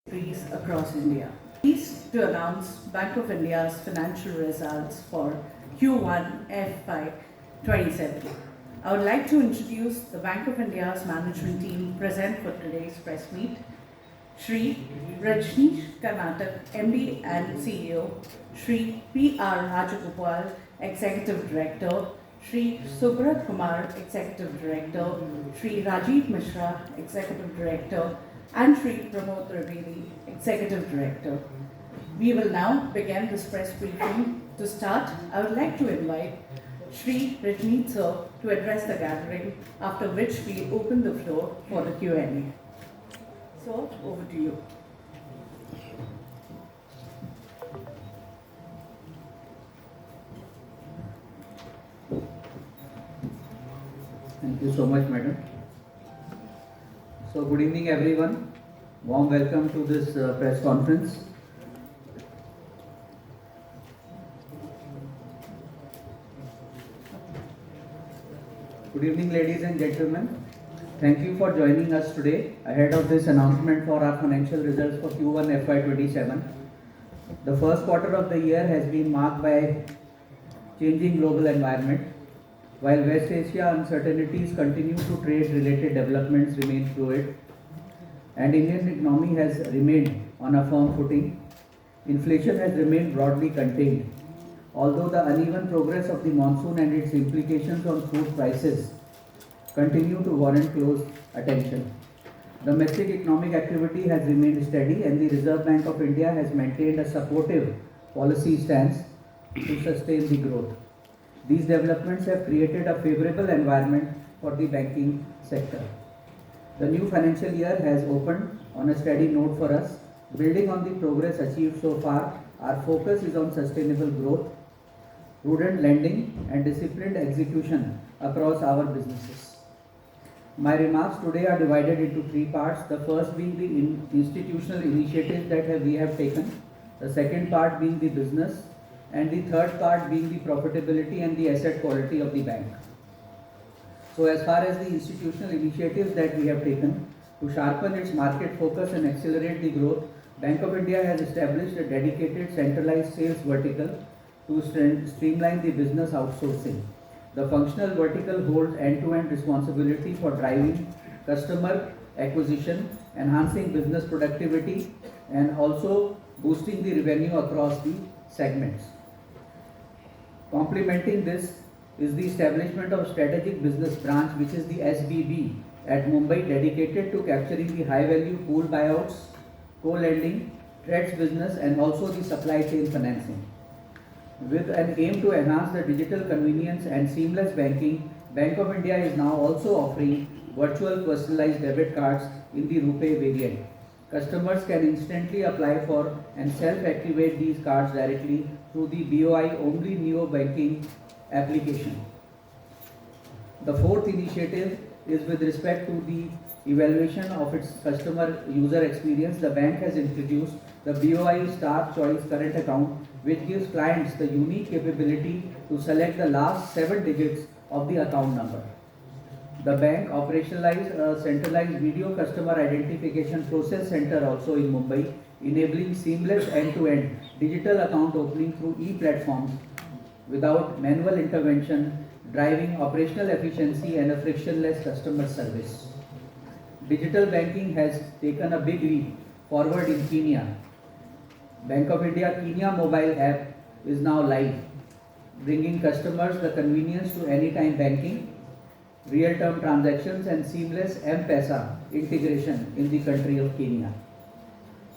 Trees across India. Pleased to announce Bank of India's financial results for Q1 FY27. I would like to introduce the Bank of India's management team present for today's press meet. Shri Rajneesh Karnatak, MD and CEO, Shri P.R. Rajagopal, Executive Director, Shri Subrat Kumar, Executive Director, Shri Rajiv Mishra, Executive Director, and Shri Pramod Trivedi, Executive Director. We will now begin this press briefing. To start, I would like to invite Shri Rajneesh sir to address the gathering, after which we open the floor for the Q&A. So, over to you. Thank you so much, madam. So, good evening, everyone. Warm welcome to this press conference. Good evening, ladies and gentlemen. Thank you for joining us today ahead of this announcement for our financial results for Q1 FY27. The first quarter of the year has been marked by changing global environment. While West Asia uncertainties continue to trade-related developments remain fluid, and Indian economy has remained on a firm footing, inflation has remained broadly contained. Although the uneven progress of the monsoon and its implications on food prices continue to warrant close attention, domestic economic activity has remained steady, and the Reserve Bank of India has maintained a supportive policy stance to sustain the growth. These developments have created a favorable environment for the banking sector. The new financial year has opened on a steady note for us. Building on the progress achieved so far, our focus is on sustainable growth, prudent lending, and disciplined execution across our businesses. My remarks today are divided into three parts. The first being the institutional initiatives that we have taken, the second part being the business, and the third part being the profitability and the asset quality of the bank. So as far as the institutional initiatives that we have taken, to sharpen its market focus and accelerate the growth, Bank of India has established a dedicated centralized sales vertical to streamline the business outsourcing. The functional vertical holds end-to-end responsibility for driving customer acquisition, enhancing business productivity, and also boosting the revenue across the segments. Complementing this is the establishment of strategic business branch, which is the SBB at Mumbai, dedicated to capturing the high-value pool buyouts, co-lending, trades business, and also the supply chain financing. With an aim to enhance the digital convenience and seamless banking, Bank of India is now also offering virtual personalized debit cards in the RuPay variant. Customers can instantly apply for and self-activate these cards directly through the BoI only neo banking application. The fourth initiative is with respect to the evaluation of its customer user experience. The bank has introduced the BoI Star Choice Current Account, which gives clients the unique capability to select the last 7 digits of the account number. The bank operationalized a centralized video customer identification process center also in Mumbai, enabling seamless end-to-end digital account opening through e-platforms without manual intervention, driving operational efficiency and a frictionless customer service. Digital banking has taken a big leap forward in Kenya. Bank of India Kenya mobile app is now live, bringing customers the convenience to anytime banking, real-term transactions, and seamless M-Pesa integration in the country of Kenya.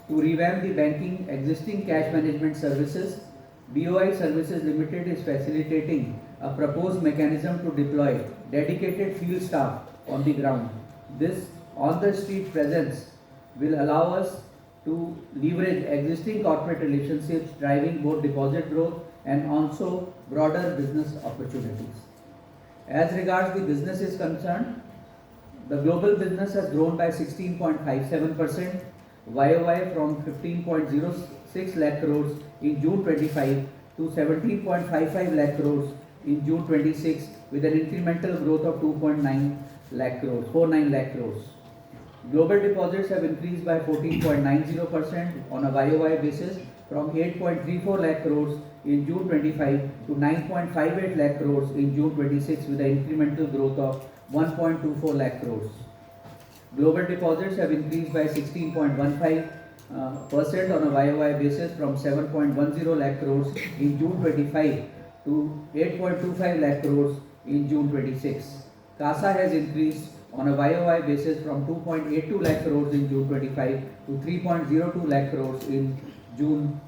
To revamp the banking existing cash management services, BoI Services Limited is facilitating a proposed mechanism to deploy dedicated field staff on the ground. This on-the-street presence will allow us to leverage existing corporate relationships, driving both deposit growth and also broader business opportunities. As regards the business is concerned, the global business has grown by 16.57% YoY from 15.06 lakh crores in June 25 to 17.55 lakh crores in June 26, with an incremental growth of 2.9 lakh crores, 49 lakh crores. Global deposits have increased by 14.90% on a YoY basis from 8.34 lakh crores in June 25 to 9.58 lakh crores in June 26 with an incremental growth of 1.24 lakh crores. Global deposits have increased by 16.15% on a YoY basis from 7.10 lakh crores in June 25 to 8.25 lakh crores in June 26. CASA has increased on a YoY basis from 2.82 lakh crores in June 25 to 3.02 lakh crores in June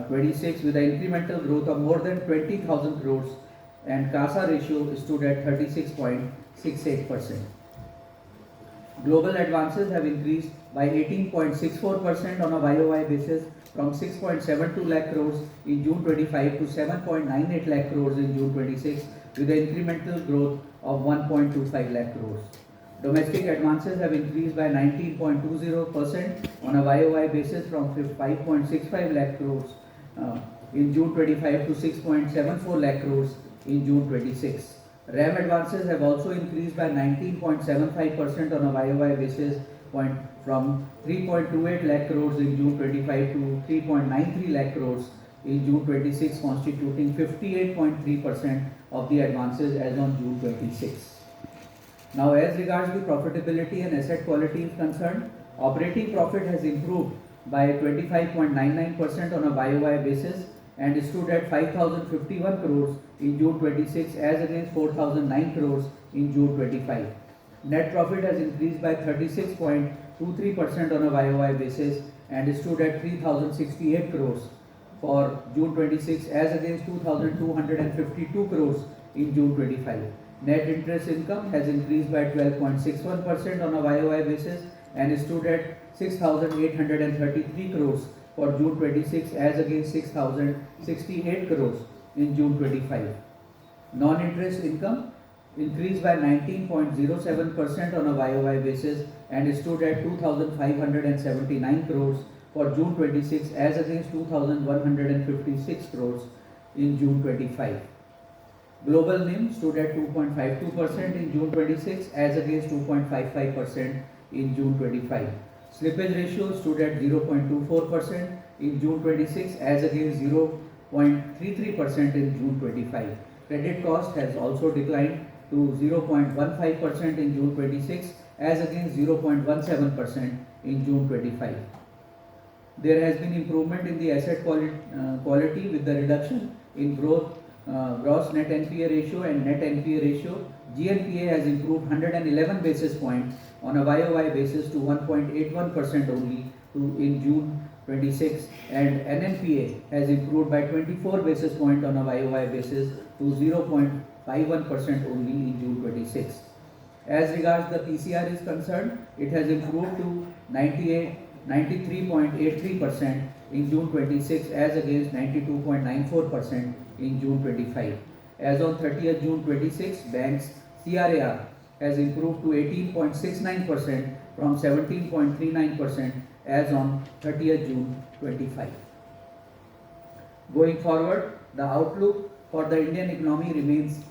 26 with an incremental growth of more than 20,000 crores, and CASA ratio stood at 36.68%. Global advances have increased by 18.64% on a YoY basis from 6.72 lakh crores in June 25 to 7.98 lakh crores in June 26 with an incremental growth of 1.25 lakh crores. Domestic advances have increased by 19.20% on a YoY basis from 5.65 lakh crores in June 25 to 6.74 lakh crores in June 26. RAM advances have also increased by 19.75% on a YoY basis from 3.28 lakh crores in June 25 to 3.93 lakh crores in June 26, constituting 58.3% of the advances as on June 26. Now, as regards the profitability and asset quality is concerned, operating profit has improved by 25.99% on a YoY basis and stood at 5,051 crores in June 26 as against 4,009 crores in June 25. Net profit has increased by 36.23% on a YoY basis and stood at 3,068 crores for June 26 as against 2,252 crores in June 25. Net interest income has increased by 12.61% on a YoY basis and stood at 6,833 crores for June 26 as against 6,068 crores in June 25. Non-interest income increased by 19.07% on a YoY basis and stood at 2,579 crores for June 26 as against 2,156 crores in June 25. Global NIM stood at 2.52% in June 26 as against 2.55% in June 25. Slippage ratio stood at 0.24% in June 26 as against 0.33% in June 25. Credit cost has also declined to 0.15% in June 26 as against 0.17% in June 25. There has been improvement in the asset quality with the reduction in gross net NPA ratio and net NPA ratio. GNPA has improved 111 basis points on a YoY basis to 1.81% only in June 26, and NNPA has improved by 24 basis points on a YoY basis to 0.51% only in June 26. As regards the PCR is concerned, it has improved to 93.83% in June 26 as against 92.94% in June 25. As on 30th June 26, bank's CRAR has improved to 18.69% from 17.39% as on 30th June 25. Going forward, the outlook for the Indian economy remains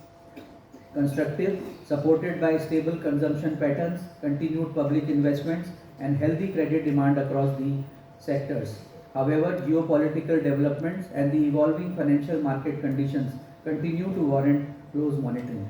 constructive, supported by stable consumption patterns, continued public investments, and healthy credit demand across the sectors. However, geopolitical developments and the evolving financial market conditions continue to warrant close monitoring.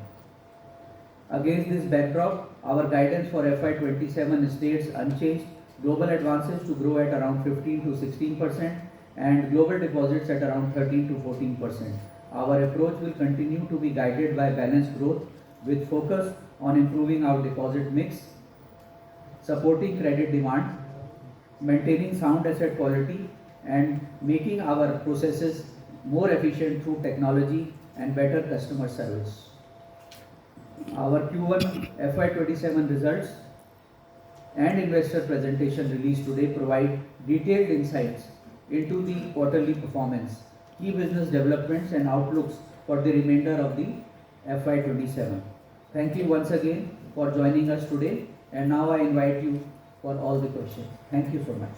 Against this backdrop, our guidance for FY27 stays unchanged. Global advances to grow at around 15 to 16% and global deposits at around 13 to 14%. Our approach will continue to be guided by balanced growth with focus on improving our deposit mix, supporting credit demand, maintaining sound asset quality, and making our processes more efficient through technology and better customer service. Our Q1 FY27 results and investor presentation released today provide detailed insights into the quarterly performance, key business developments, and outlooks for the remainder of the FY27. Thank you once again for joining us today, and now I invite you for all the questions. Thank you so much.